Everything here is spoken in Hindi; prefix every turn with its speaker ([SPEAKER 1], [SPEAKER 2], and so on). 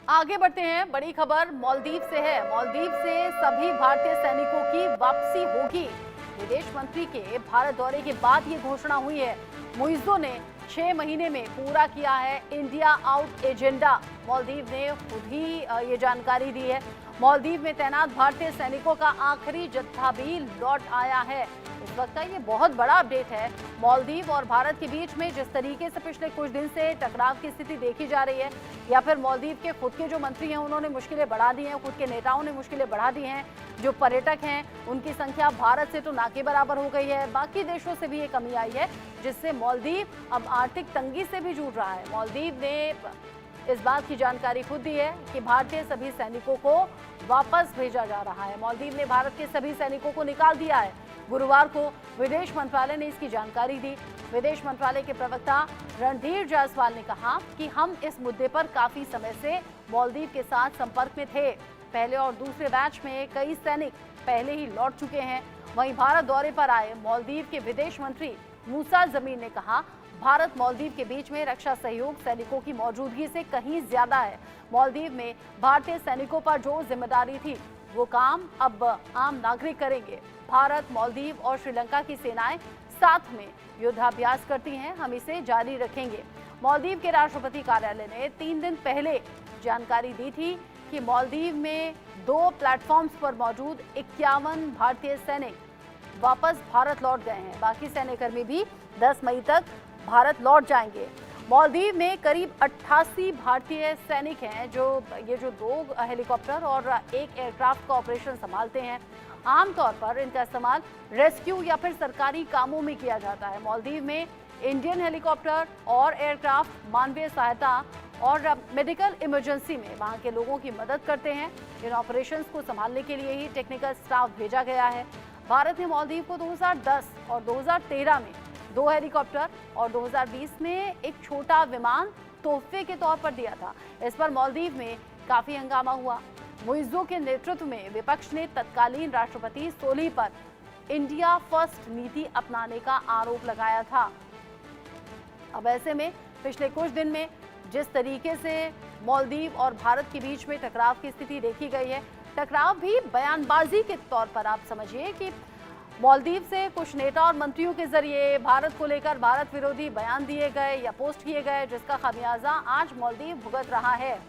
[SPEAKER 1] आगे बढ़ते हैं, बड़ी खबर मालदीव से है। मालदीव से सभी भारतीय सैनिकों की वापसी होगी। विदेश मंत्री के भारत दौरे के बाद ये घोषणा हुई है। मुइज्जो ने 6 महीने में पूरा किया है इंडिया आउट एजेंडा। मालदीव ने खुद ही ये जानकारी दी है। मालदीव में तैनात भारतीय सैनिकों का आखिरी जत्था भी लौट आया है। इस वक्त का ये बहुत बड़ा अपडेट है। मालदीव और भारत के बीच में जिस तरीके से पिछले कुछ दिन से टकराव की स्थिति देखी जा रही है, या फिर मालदीव के खुद के जो मंत्री हैं उन्होंने मुश्किलें बढ़ा दी हैं, खुद के नेताओं ने मुश्किलें बढ़ा दी हैं। जो पर्यटक हैं उनकी संख्या भारत से तो ना के बराबर हो गई है, बाकी देशों से भी ये कमी आई है, जिससे मालदीव अब आर्थिक तंगी से भी जूझ रहा है। मालदीव ने इस बात की जानकारी खुद दी है कि भारतीय सभी सैनिकों को वापस भेजा जा रहा है। मालदीव ने भारत के सभी सैनिकों को निकाल दिया है। गुरुवार को विदेश मंत्रालय ने इसकी जानकारी दी। विदेश मंत्रालय के प्रवक्ता रणधीर जायसवाल ने कहा कि हम इस मुद्दे पर काफी समय से मालदीव के साथ संपर्क में थे। पहले और दूसरे बैच में कई सैनिक पहले ही लौट चुके हैं। वहीं भारत दौरे पर आए मालदीव के विदेश मंत्री मूसा जमीन ने कहा, भारत मालदीव के बीच में रक्षा सहयोग सैनिकों की मौजूदगी से कहीं ज्यादा है। मालदीव में भारतीय सैनिकों पर जो जिम्मेदारी थी वो काम अब आम नागरिक करेंगे। भारत, मालदीव और श्रीलंका की सेनाएं साथ में युद्धाभ्यास करती हैं, हम इसे जारी रखेंगे। मालदीव के राष्ट्रपति कार्यालय ने 3 दिन पहले जानकारी दी थी कि मालदीव में 2 प्लेटफॉर्म्स पर मौजूद 51 भारतीय सैनिक वापस भारत लौट गए हैं। बाकी सैन्यकर्मी भी 10 मई तक भारत लौट जाएंगे। मालदीव में करीब 88 भारतीय सैनिक हैं जो 2 हेलीकॉप्टर और 1 एयरक्राफ्ट का ऑपरेशन संभालते हैं। आमतौर पर इनका इस्तेमाल रेस्क्यू या फिर सरकारी कामों में किया जाता है। मालदीव में इंडियन हेलीकॉप्टर और एयरक्राफ्ट मानवीय सहायता और मेडिकल इमरजेंसी में वहां के लोगों की मदद करते हैं। इन ऑपरेशंस को संभालने के लिए ही टेक्निकल स्टाफ भेजा गया है। भारत ने मालदीव को 2010 और 2013 में 2 हेलीकॉप्टर और 2020 में एक छोटा विमान तोहफे के तौर पर दिया था। इस पर मालदीव में काफी हंगामा हुआ। मुइज्जो के नेतृत्व में विपक्ष ने तत्कालीन राष्ट्रपति सोलिह पर इंडिया फर्स्ट नीति अपनाने का आरोप लगाया था। अब ऐसे में पिछले कुछ दिन में जिस तरीके से मालदीव और भारत के बीच में टकराव की स्थिति देखी गई है, टकराव भी बयानबाजी के तौर पर आप समझिए कि मालदीव से कुछ नेता और मंत्रियों के जरिए भारत को लेकर भारत विरोधी बयान दिए गए या पोस्ट किए गए, जिसका खामियाजा आज मालदीव भुगत रहा है।